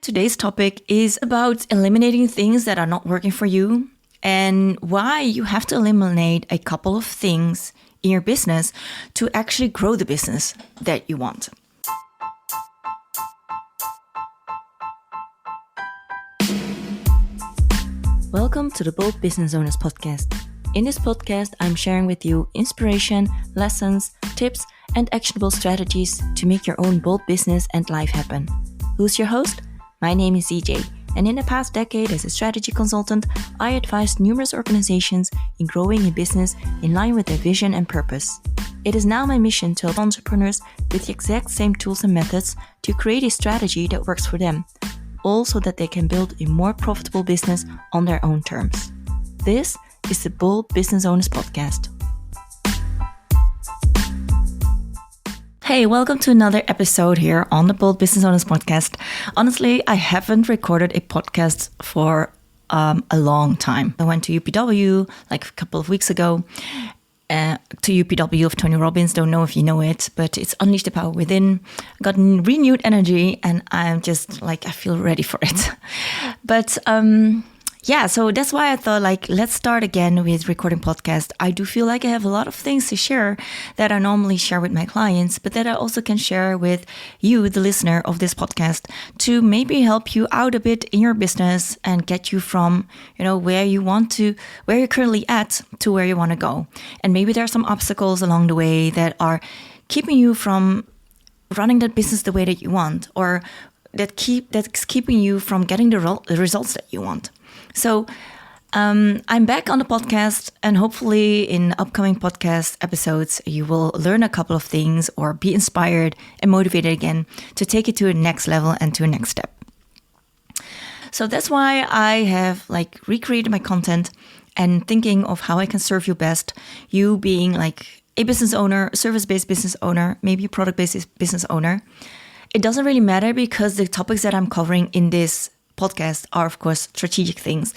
Today's topic is about eliminating things that are not working for you and why you have to eliminate a couple of things in your business to actually grow the business that you want. Welcome to the Bold Business Owners Podcast. In this podcast, I'm sharing with you inspiration, lessons, tips, and actionable strategies to make your own bold business and life happen. Who's your host? My name is CJ, and in the past decade as a strategy consultant, I advised numerous organizations in growing a business in line with their vision and purpose. It is now my mission to help entrepreneurs with the exact same tools and methods to create a strategy that works for them, all so that they can build a more profitable business on their own terms. This is the Bold Business Owners Podcast. Hey, welcome to another episode here on the Bold Business Owners Podcast. Honestly, I haven't recorded a podcast for a long time. I went to UPW like a couple of weeks ago, to UPW of Tony Robbins. Don't know if you know it, but it's Unleash the Power Within. Got renewed energy and I'm just I feel ready for it. But so that's why I thought let's start again with recording podcast. I do feel like I have a lot of things to share that I normally share with my clients, but that I also can share with you, the listener of this podcast, to maybe help you out a bit in your business and get you from, where you're currently at to where you want to go. And maybe there are some obstacles along the way that are keeping you from running that business the way that you want, or that's keeping you from getting the results that you want. So I'm back on the podcast, and hopefully in upcoming podcast episodes, you will learn a couple of things or be inspired and motivated again to take it to a next level and to a next step. So that's why I have recreated my content and thinking of how I can serve you best. You being a business owner, service-based business owner, maybe a product-based business owner. It doesn't really matter because the topics that I'm covering in this podcast are, of course, strategic things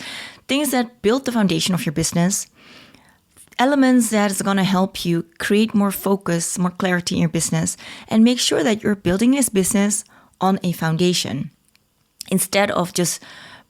that build the foundation of your business, elements that is going to help you create more focus, more clarity in your business, and make sure that you're building this business on a foundation instead of just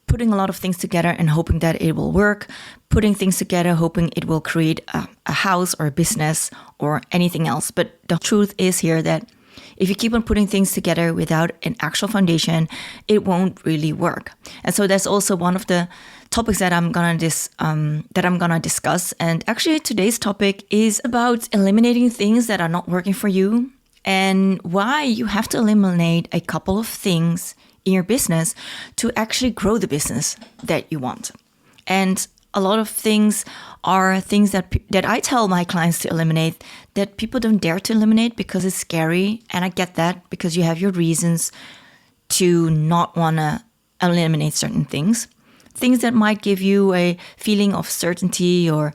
putting a lot of things together and hoping that it will work, putting things together, hoping it will create a house or a business or anything else. But the truth is here that if you keep on putting things together without an actual foundation, it won't really work. And so that's also one of the topics that I'm gonna discuss. And actually, today's topic is about eliminating things that are not working for you and why you have to eliminate a couple of things in your business to actually grow the business that you want. And a lot of things are things that I tell my clients to eliminate that people don't dare to eliminate because it's scary. And I get that because you have your reasons to not want to eliminate certain things. Things that might give you a feeling of certainty or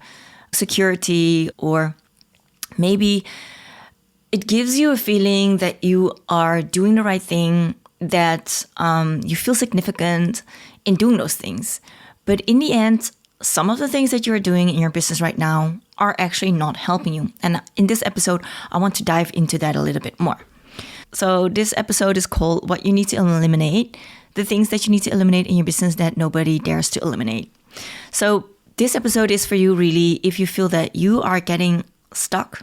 security, or maybe it gives you a feeling that you are doing the right thing, that you feel significant in doing those things. But in the end, some of the things that you're doing in your business right now are actually not helping you. And in this episode, I want to dive into that a little bit more. So this episode is called What You Need to Eliminate, the things that you need to eliminate in your business that nobody dares to eliminate. So this episode is for you really if you feel that you are getting stuck.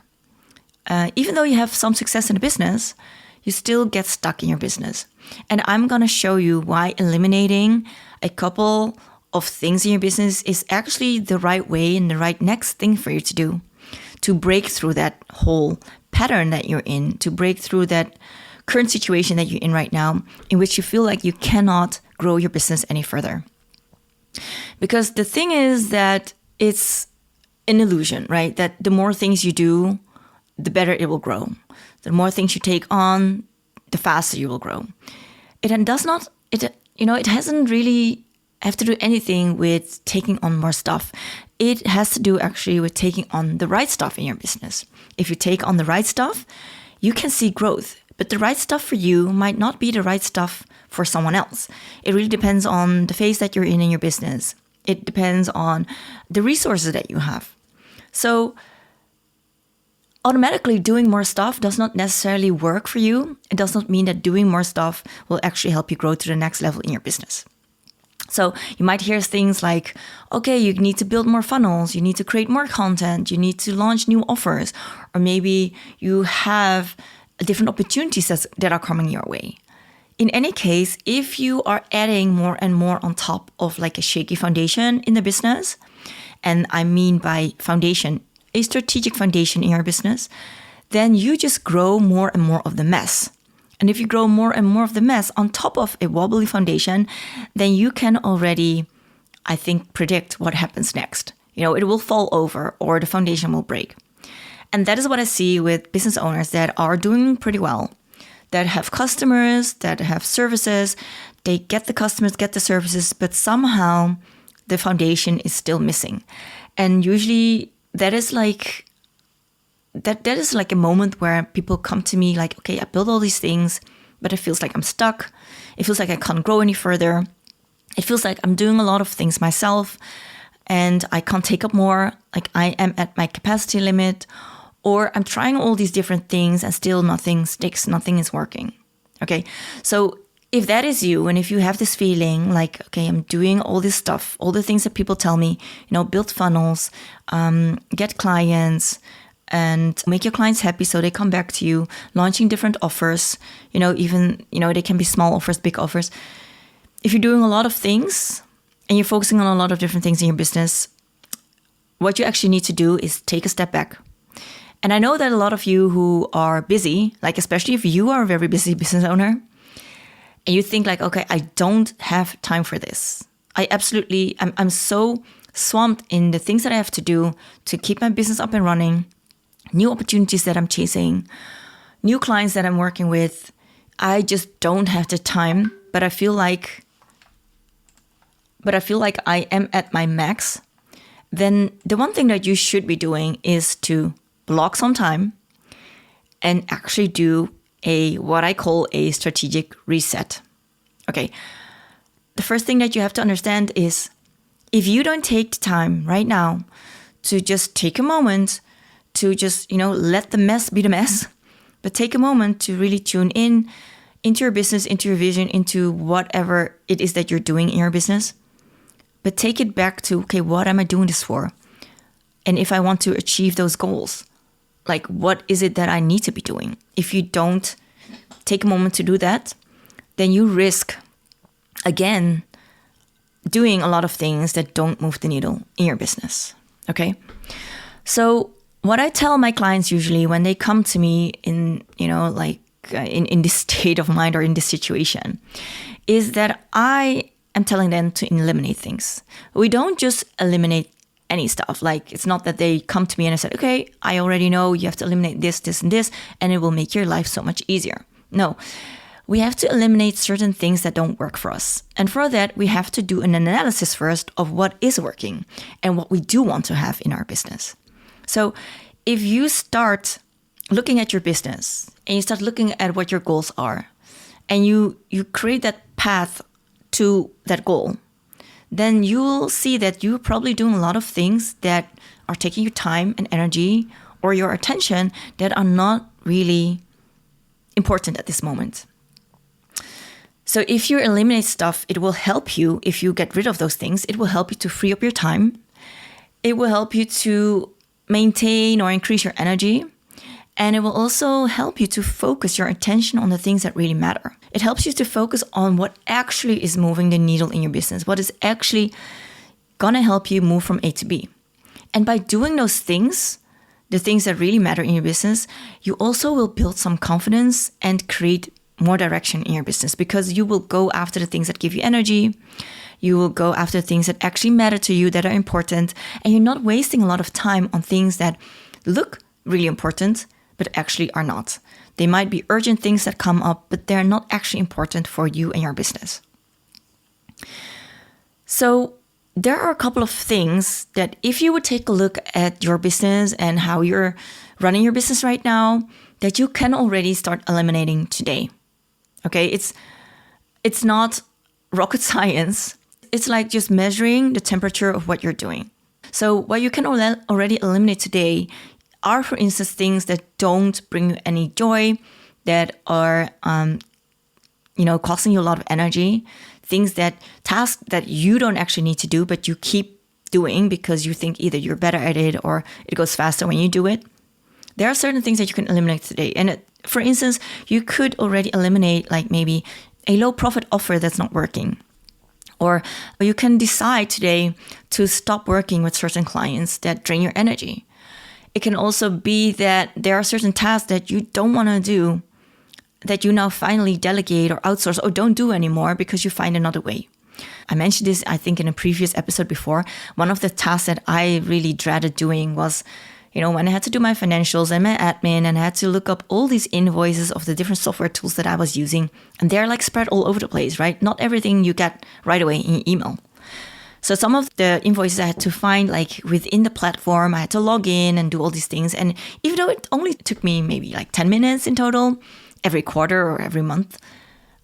Even though you have some success in the business, you still get stuck in your business. And I'm going to show you why eliminating a couple of things in your business is actually the right way and the right next thing for you to do to break through that whole pattern that you're in, to break through that current situation that you're in right now, in which you feel like you cannot grow your business any further. Because the thing is that it's an illusion, right? That the more things you do, the better it will grow. The more things you take on, the faster you will grow. It hasn't really have to do anything with taking on more stuff. It has to do actually with taking on the right stuff in your business. If you take on the right stuff, you can see growth. But the right stuff for you might not be the right stuff for someone else. It really depends on the phase that you're in your business. It depends on the resources that you have. So automatically doing more stuff does not necessarily work for you. It does not mean that doing more stuff will actually help you grow to the next level in your business. So you might hear things like, okay, you need to build more funnels, you need to create more content, you need to launch new offers, or maybe you have different opportunities that are coming your way. In any case, if you are adding more and more on top of like a shaky foundation in the business, and I mean by foundation, a strategic foundation in your business, then you just grow more and more of the mess. And if you grow more and more of the mess on top of a wobbly foundation, then you can already, I think, predict what happens next. It will fall over or the foundation will break. And that is what I see with business owners that are doing pretty well, that have customers, that have services. They get the customers, get the services, but somehow the foundation is still missing. And usually that is like a moment where people come to me like, okay, I built all these things, but it feels like I'm stuck. It feels like I can't grow any further. It feels like I'm doing a lot of things myself and I can't take up more. Like I am at my capacity limit, or I'm trying all these different things and still nothing sticks, nothing is working. Okay, so if that is you, and if you have this feeling like, okay, I'm doing all this stuff, all the things that people tell me, build funnels, get clients, and make your clients happy so they come back to you, launching different offers, even, they can be small offers, big offers. If you're doing a lot of things and you're focusing on a lot of different things in your business, what you actually need to do is take a step back. And I know that a lot of you who are busy, like especially if you are a very busy business owner, and you think like, okay, I don't have time for this. I'm so swamped in the things that I have to do to keep my business up and running, new opportunities that I'm chasing, new clients that I'm working with. I just don't have the time, but I feel like I am at my max. Then the one thing that you should be doing is to block some time and actually do what I call a strategic reset. Okay. The first thing that you have to understand is if you don't take the time right now to just take a moment to just, let the mess be the mess, but take a moment to really tune in into your business, into your vision, into whatever it is that you're doing in your business, but take it back to, okay, what am I doing this for? And if I want to achieve those goals, like what is it that I need to be doing? If you don't take a moment to do that, then you risk, again, doing a lot of things that don't move the needle in your business, okay? So what I tell my clients usually when they come to me in this state of mind or in this situation is that I am telling them to eliminate things. We don't just eliminate any stuff. Like it's not that they come to me and I said, okay, I already know you have to eliminate this, this, and this, and it will make your life so much easier. No, we have to eliminate certain things that don't work for us. And for that, we have to do an analysis first of what is working and what we do want to have in our business. So if you start looking at your business and you start looking at what your goals are and you create that path to that goal, then you will see that you're probably doing a lot of things that are taking your time and energy or your attention that are not really important at this moment. So if you eliminate stuff, it will help you. If you get rid of those things, it will help you to free up your time. It will help you to maintain or increase your energy. And it will also help you to focus your attention on the things that really matter. It helps you to focus on what actually is moving the needle in your business, what is actually gonna help you move from A to B. And by doing those things, the things that really matter in your business, you also will build some confidence and create more direction in your business because you will go after the things that give you energy. You will go after things that actually matter to you, that are important, and you're not wasting a lot of time on things that look really important, but actually are not. They might be urgent things that come up, but they're not actually important for you and your business. So there are a couple of things that if you would take a look at your business and how you're running your business right now, that you can already start eliminating today. Okay, it's not rocket science. It's like just measuring the temperature of what you're doing. So what you can already eliminate today are, for instance, things that don't bring you any joy, that are, costing you a lot of energy, tasks that you don't actually need to do, but you keep doing because you think either you're better at it or it goes faster when you do it. There are certain things that you can eliminate today. And for instance, you could already eliminate like maybe a low profit offer that's not working. Or you can decide today to stop working with certain clients that drain your energy. It can also be that there are certain tasks that you don't want to do that you now finally delegate or outsource or don't do anymore because you find another way. I mentioned this, I think, in a previous episode before. One of the tasks that I really dreaded doing was, when I had to do my financials and my admin and I had to look up all these invoices of the different software tools that I was using. And they're like spread all over the place, right? Not everything you get right away in your email. So some of the invoices I had to find like within the platform. I had to log in and do all these things. And even though it only took me maybe like 10 minutes in total, every quarter or every month,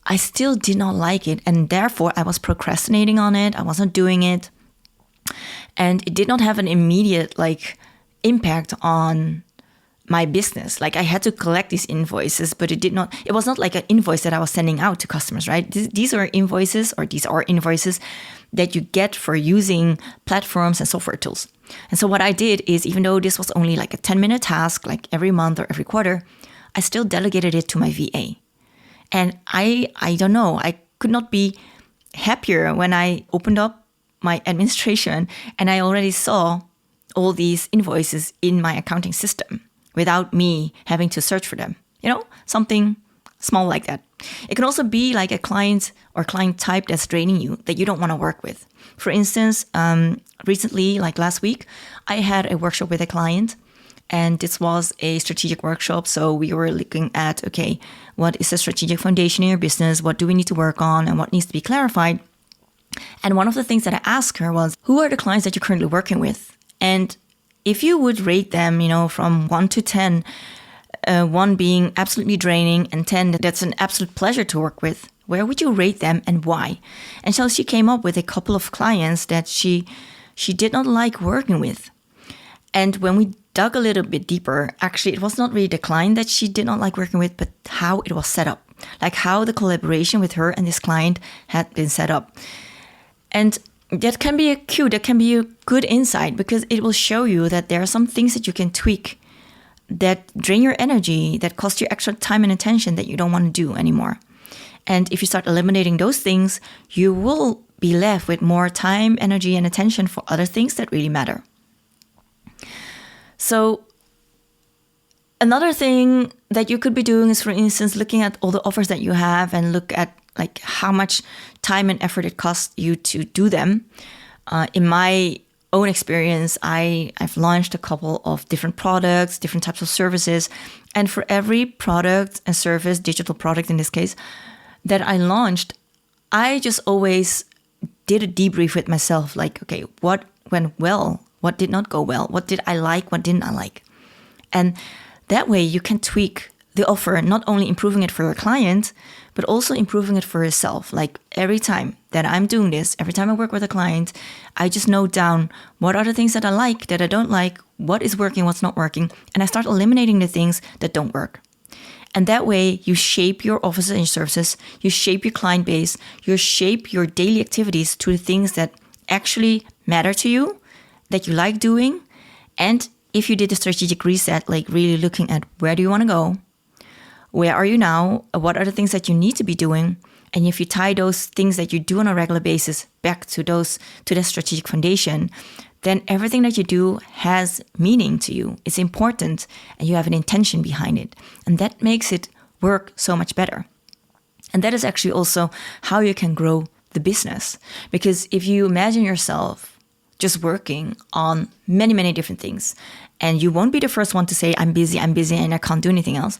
I still did not like it. And therefore, I was procrastinating on it. I wasn't doing it. And it did not have an immediate impact on my business. Like I had to collect these invoices, but it was not like an invoice that I was sending out to customers, right? These are invoices that you get for using platforms and software tools. And so what I did is, even though this was only like a 10-minute task, like every month or every quarter, I still delegated it to my VA. And I don't know, I could not be happier when I opened up my administration and I already saw all these invoices in my accounting system without me having to search for them. Something small like that. It can also be like a client or client type that's draining you that you don't want to work with. For instance, recently, like last week, I had a workshop with a client, and this was a strategic workshop. So we were looking at, okay, what is the strategic foundation in your business? What do we need to work on and what needs to be clarified? And one of the things that I asked her was, who are the clients that you're currently working with? And if you would rate them, from 1 to 10, 1 being absolutely draining and 10, that's an absolute pleasure to work with, where would you rate them and why? And so she came up with a couple of clients that she did not like working with. And when we dug a little bit deeper, actually, it was not really the client that she did not like working with, but how it was set up, like how the collaboration with her and this client had been set up. And that can be a cue, that can be a good insight, because it will show you that there are some things that you can tweak that drain your energy, that cost you extra time and attention that you don't want to do anymore. And if you start eliminating those things, you will be left with more time, energy, and attention for other things that really matter. So another thing that you could be doing is, for instance, looking at all the offers that you have and look at like how much time and effort it costs you to do them. In my own experience, I've launched a couple of different products, different types of services. And for every product and service, digital product in this case, that I launched, I just always did a debrief with myself. Like, okay, what went well? What did not go well? What did I like? What didn't I like? And that way you can tweak the offer, not only improving it for your client, but also improving it for yourself. Like every time that I'm doing this, every time I work with a client, I just note down what are the things that I like, that I don't like, what is working, what's not working, and I start eliminating the things that don't work. And that way you shape your offices and your services, you shape your client base, you shape your daily activities to the things that actually matter to you, that you like doing. And if you did a strategic reset, like really looking at where do you want to go? Where are you now? What are the things that you need to be doing? And if you tie those things that you do on a regular basis back to the strategic foundation, then everything that you do has meaning to you. It's important and you have an intention behind it. And that makes it work so much better. And that is actually also how you can grow the business. Because if you imagine yourself just working on many, many different things, and you won't be the first one to say, I'm busy, and I can't do anything else.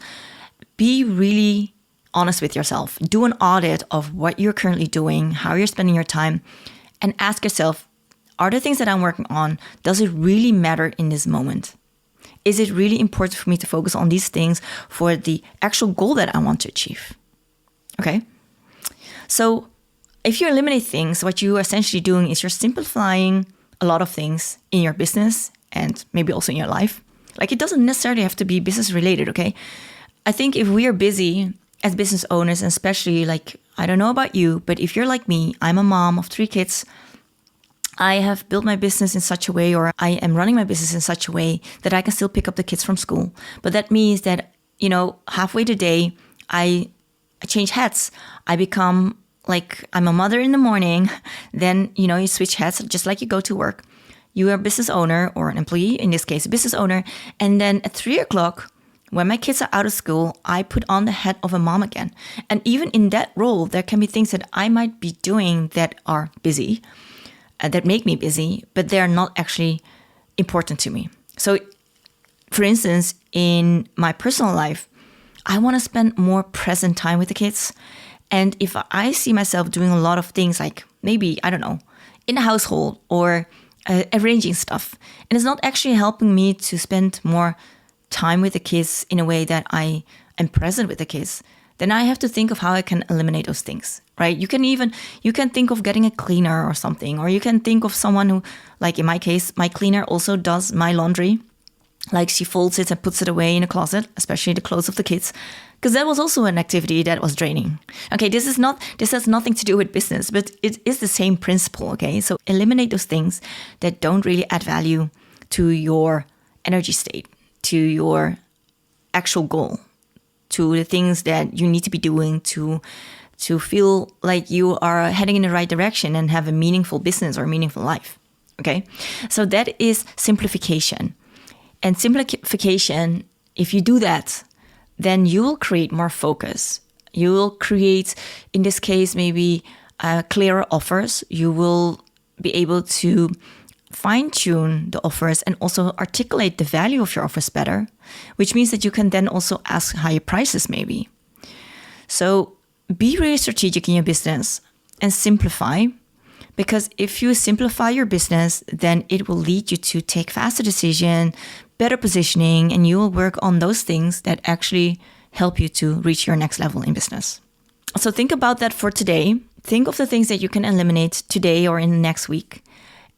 Be really honest with yourself. Do an audit of what you're currently doing, how you're spending your time, and ask yourself, are the things that I'm working on, does it really matter in this moment? Is it really important for me to focus on these things for the actual goal that I want to achieve? Okay? So if you eliminate things, what you're essentially doing is you're simplifying a lot of things in your business and maybe also in your life. Like, it doesn't necessarily have to be business related, okay? I think if we are busy as business owners, and especially like, I don't know about you, but if you're like me, I'm a mom of 3 kids. I have built my business in such a way, or I am running my business in such a way that I can still pick up the kids from school. But that means that, halfway the day, I change hats. I become like, I'm a mother in the morning. Then, you switch hats just like you go to work. You are a business owner or an employee, in this case, a business owner. And then at 3 o'clock, when my kids are out of school, I put on the hat of a mom again. And even in that role, there can be things that I might be doing that are busy, that make me busy, but they're not actually important to me. So, for instance, in my personal life, I want to spend more present time with the kids. And if I see myself doing a lot of things like maybe, I don't know, in the household or arranging stuff, and it's not actually helping me to spend more time with the kids in a way that I am present with the kids, then I have to think of how I can eliminate those things, right? You can think of getting a cleaner or something, or you can think of someone who, like in my case, my cleaner also does my laundry. Like, she folds it and puts it away in a closet, especially the clothes of the kids, because that was also an activity that was draining. Okay, this has nothing to do with business, but it is the same principle, okay? So eliminate those things that don't really add value to your energy state, to your actual goal, to the things that you need to be doing to feel like you are heading in the right direction and have a meaningful business or a meaningful life. Okay, so that is simplification. And simplification, if you do that, then you will create more focus. You will create, in this case, maybe clearer offers. You will be able to fine-tune the offers and also articulate the value of your offers better, which means that you can then also ask higher prices maybe. So be really strategic in your business and simplify, because if you simplify your business, then it will lead you to take faster decisions, better positioning, and you will work on those things that actually help you to reach your next level in business. So think about that for today. Think of the things that you can eliminate today or in the next week.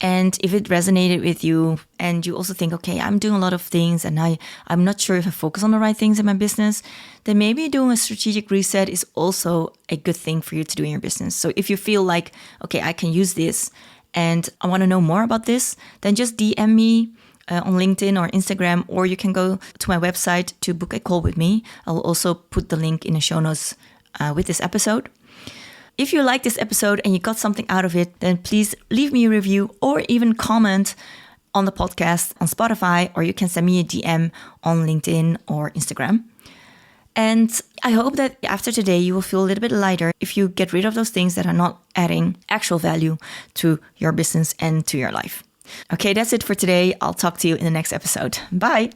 And if it resonated with you and you also think, okay, I'm doing a lot of things and I'm not sure if I focus on the right things in my business, then maybe doing a strategic reset is also a good thing for you to do in your business. So if you feel like, okay, I can use this and I want to know more about this, then just DM me on LinkedIn or Instagram, or you can go to my website to book a call with me. I'll also put the link in the show notes with this episode. If you like this episode and you got something out of it, then please leave me a review or even comment on the podcast on Spotify, or you can send me a DM on LinkedIn or Instagram. And I hope that after today, you will feel a little bit lighter if you get rid of those things that are not adding actual value to your business and to your life. Okay, that's it for today. I'll talk to you in the next episode. Bye.